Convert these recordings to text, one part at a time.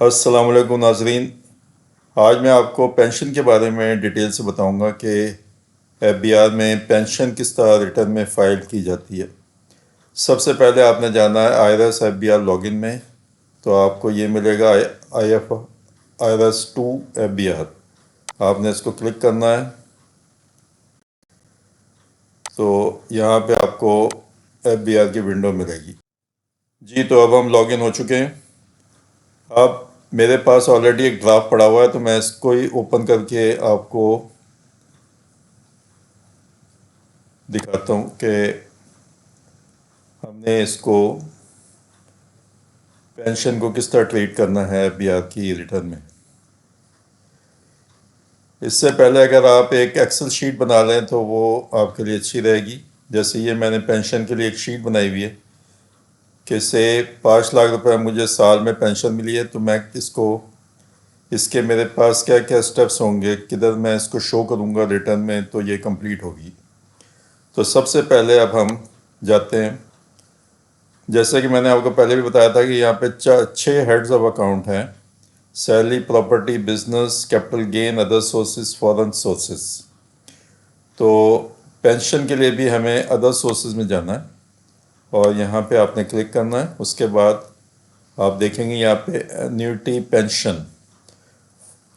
السلام علیکم ناظرین. آج میں آپ کو پینشن کے بارے میں ڈیٹیل سے بتاؤں گا کہ ایف بی آر میں پینشن کس طرح ریٹرن میں فائل کی جاتی ہے. سب سے پہلے آپ نے جانا ہے IRIS F B R log in میں. تو آپ کو یہ ملے گا آئرس 2 ایف بی آر. آپ نے اس کو کلک کرنا ہے. تو یہاں پہ آپ کو ایف بی آر کی ونڈو ملے گی. جی تو اب ہم لاگ ان ہو چکے ہیں. اب میرے پاس آلریڈی ایک ڈرافٹ پڑا ہوا ہے تو میں اس کو ہی اوپن کر کے آپ کو دکھاتا ہوں کہ ہم نے اس کو پینشن کو کس طرح ٹریٹ کرنا ہے ایف بی آر کی ریٹرن میں. اس سے پہلے اگر آپ ایک ایکسل شیٹ بنا لیں تو وہ آپ کے لیے اچھی رہے گی. جیسے یہ میں نے پینشن کے لیے ایک شیٹ بنائی ہوئی ہے کہ سے 5 لاکھ روپے مجھے سال میں پینشن ملی ہے. تو میں اس کے میرے پاس کیا کیا سٹیپس ہوں گے، کدھر میں اس کو شو کروں گا ریٹرن میں تو یہ کمپلیٹ ہوگی. تو سب سے پہلے اب ہم جاتے ہیں. جیسے کہ میں نے آپ کو پہلے بھی بتایا تھا کہ یہاں پہ 6 ہیڈز آف اکاؤنٹ ہیں: salary, property, business, capital gain, other sources, foreign sources. تو پینشن کے لیے بھی ہمیں ادر سورسز میں جانا ہے اور یہاں پہ آپ نے کلک کرنا ہے. اس کے بعد آپ دیکھیں گے یہاں پہ انیوٹی پینشن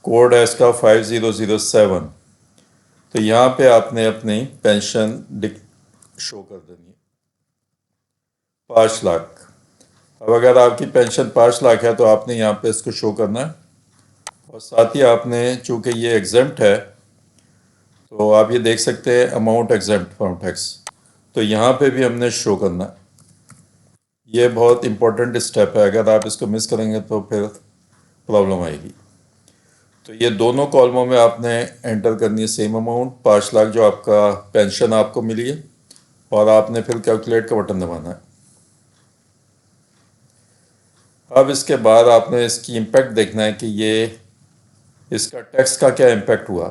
کوڈ ہے اس کا 5007. تو یہاں پہ آپ نے اپنی پینشن شو کر دینی ہے 5 لاکھ. اب اگر آپ کی پینشن 5 لاکھ ہے تو آپ نے یہاں پہ اس کو شو کرنا ہے. اور ساتھ ہی آپ نے، چونکہ یہ ایگزمپٹ ہے تو آپ یہ دیکھ سکتے ہیں اماؤنٹ ایگزمپٹ فرام ٹیکس. تو یہاں پہ بھی ہم نے شو کرنا ہے. یہ بہت امپورٹنٹ اسٹیپ ہے، اگر آپ اس کو مس کریں گے تو پھر پرابلم آئے گی. تو یہ دونوں کالموں میں آپ نے انٹر کرنی ہے سیم اماؤنٹ 5 لاکھ جو آپ کا پینشن آپ کو ملی ہے، اور آپ نے پھر کیلکولیٹ کا بٹن دبانا ہے. اب اس کے بعد آپ نے اس کی امپیکٹ دیکھنا ہے کہ یہ اس کا ٹیکس کا کیا امپیکٹ ہوا.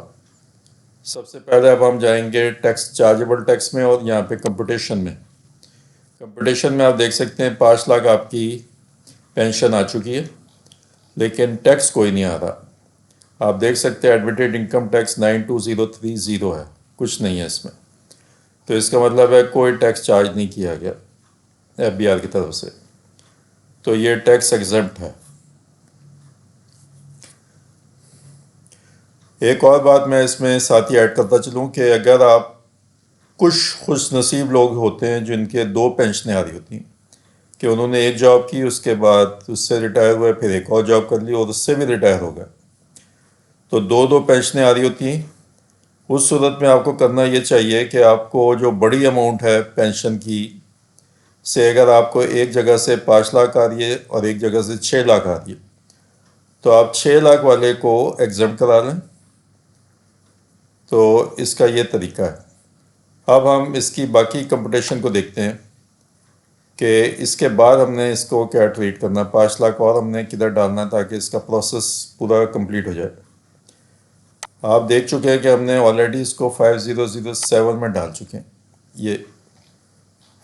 سب سے پہلے اب ہم جائیں گے ٹیکس، چارجیبل ٹیکس میں، اور یہاں پہ کمپٹیشن میں. کمپٹیشن میں آپ دیکھ سکتے ہیں 5 لاکھ آپ کی پینشن آ چکی ہے لیکن ٹیکس کوئی نہیں آ رہا. آپ دیکھ سکتے ہیں ایڈمیٹڈ انکم ٹیکس 92030 ہے، کچھ نہیں ہے اس میں. تو اس کا مطلب ہے کوئی ٹیکس چارج نہیں کیا گیا ایف بی آر کی طرف سے. تو یہ ٹیکس ایگزمپٹ ہے. ایک اور بات میں اس میں ساتھ ہی ایڈ کرتا چلوں کہ اگر آپ، کچھ خوش نصیب لوگ ہوتے ہیں جن کے 2 پینشنیں آ رہی ہوتی ہیں کہ انہوں نے ایک جاب کی، اس کے بعد اس سے ریٹائر ہوئے، پھر ایک اور جاب کر لی اور اس سے بھی ریٹائر ہو گئے. تو 2 پینشنیں آ رہی ہوتی ہیں. اس صورت میں آپ کو کرنا یہ چاہیے کہ آپ کو جو بڑی اماؤنٹ ہے پینشن کی سے، اگر آپ کو ایک جگہ سے 5 لاکھ آ رہی ہے اور ایک جگہ سے 6 لاکھ آ رہی ہے، تو آپ 6 لاکھ والے کو ایگزمپٹ کرا لیں. تو اس کا یہ طریقہ ہے. اب ہم اس کی باقی کمپٹیشن کو دیکھتے ہیں کہ اس کے بعد ہم نے اس کو کیا ٹریٹ کرنا ہے، 5 لاکھ اور ہم نے کدھر ڈالنا ہے تاکہ اس کا پروسیس پورا کمپلیٹ ہو جائے. آپ دیکھ چکے ہیں کہ ہم نے آلریڈی اس کو 5007 میں ڈال چکے ہیں. یہ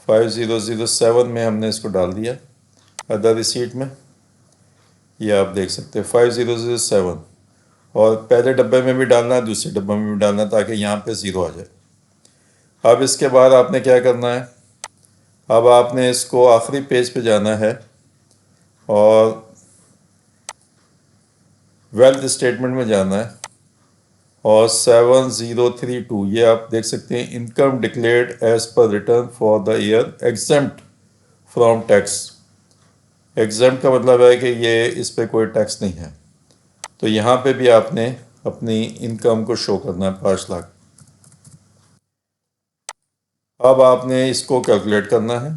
5007 میں ہم نے اس کو ڈال دیا ادر ریسیٹ میں. یہ آپ دیکھ سکتے ہیں 5007، اور پہلے ڈبے میں بھی ڈالنا ہے، دوسرے ڈبے میں بھی ڈالنا ہے تاکہ یہاں پہ 0 آ جائے. اب اس کے بعد آپ نے کیا کرنا ہے، اب آپ نے اس کو آخری پیج پہ جانا ہے اور ویلتھ اسٹیٹمنٹ میں جانا ہے، اور 7032 یہ آپ دیکھ سکتے ہیں income declared as per return for the year exempt from tax. Exempt کا مطلب ہے کہ یہ اس پہ کوئی ٹیکس نہیں ہے. تو یہاں پہ بھی آپ نے اپنی انکم کو شو کرنا ہے 5 لاکھ. اب آپ نے اس کو کیلکولیٹ کرنا ہے،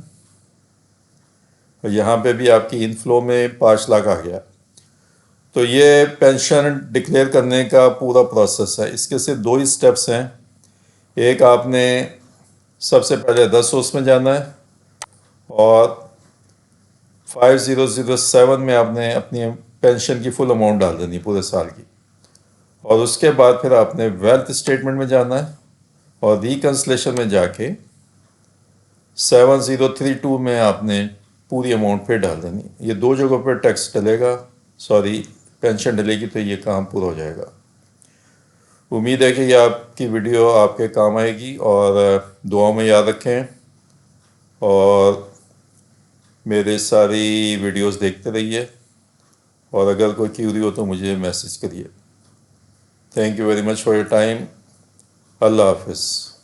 اور یہاں پہ بھی آپ کی انفلو میں 5 لاکھ آ گیا. تو یہ پینشن ڈکلیئر کرنے کا پورا پروسیس ہے. اس کے صرف 2 ہی سٹیپس ہیں. ایک، آپ نے سب سے پہلے 10 میں جانا ہے اور 5007 میں آپ نے اپنی پینشن کی فل اماؤنٹ ڈال دینی پورے سال کی. اور اس کے بعد پھر آپ نے ویلتھ اسٹیٹمنٹ میں جانا ہے اور ریکنسلیشن میں جا کے 7032 میں آپ نے پوری اماؤنٹ پہ ڈال دینی. یہ 2 جگہوں پہ ٹیکس ڈلے گا پینشن ڈلے گی تو یہ کام پورا ہو جائے گا۔ امید ہے کہ یہ آپ کی ویڈیو آپ کے کام آئے گی، اور دعاؤں میں یاد رکھیں، اور میرے ساری ویڈیوز دیکھتے رہیے، اور اگر کوئی کیوری ہو تو مجھے میسج کریے۔ Thank you very much for your time. اللہ حافظ۔